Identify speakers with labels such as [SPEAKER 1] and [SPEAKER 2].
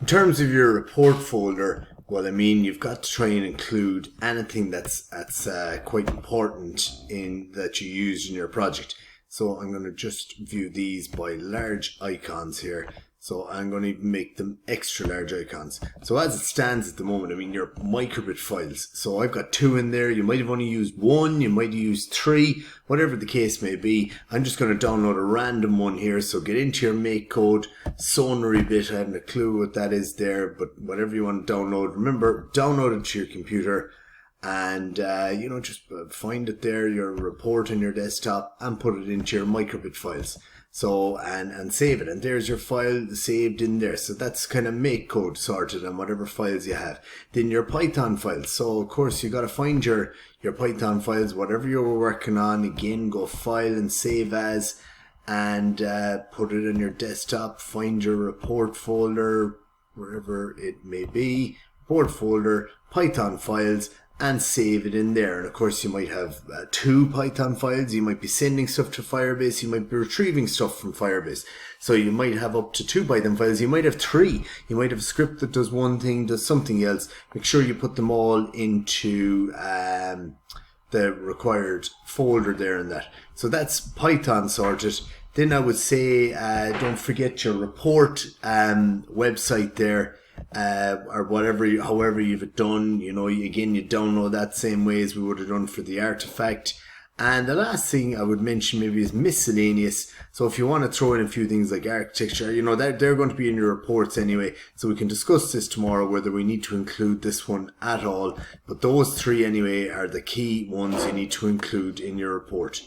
[SPEAKER 1] In terms of your report folder, well, I mean, you've got to try and include anything that's quite important in that you use in your project. So I'm going to just view these by large icons here. So I'm going to make them extra large icons. So as it stands at the moment, I mean, your microbit files. So I've got 2 in there. You might have only used 1. You might have used 3. Whatever the case may be. I'm just going to download a random one here. So get into your MakeCode. Sonary bit. I haven't a clue what that is there. But whatever you want to download. Remember, download it to your computer. And, just find it there, your report on your desktop, and put it into your microbit files. So, and save it. And there's your file saved in there. So that's kind of MakeCode sorted on whatever files you have. Then your Python files. So, of course, you got to find your Python files, whatever you're working on. Again, go File and Save As, and put it on your desktop. Find your report folder, wherever it may be. Report folder, Python files, and save it in there. And of course you might have 2 Python files. You might be sending stuff to Firebase. You might be retrieving stuff from Firebase. So you might have up to 2 Python files. You might have 3. You might have a script that does one thing, does something else. Make sure you put them all into the required folder there and that. So that's Python sorted. Then I would say don't forget your report website there. Or however you've it done, again, you download that same way as we would have done for the artifact. And the last thing I would mention maybe is miscellaneous. So if you want to throw in a few things like architecture, they're going to be in your reports anyway. So we can discuss this tomorrow, whether we need to include this one at all. But those 3 anyway are the key ones you need to include in your report.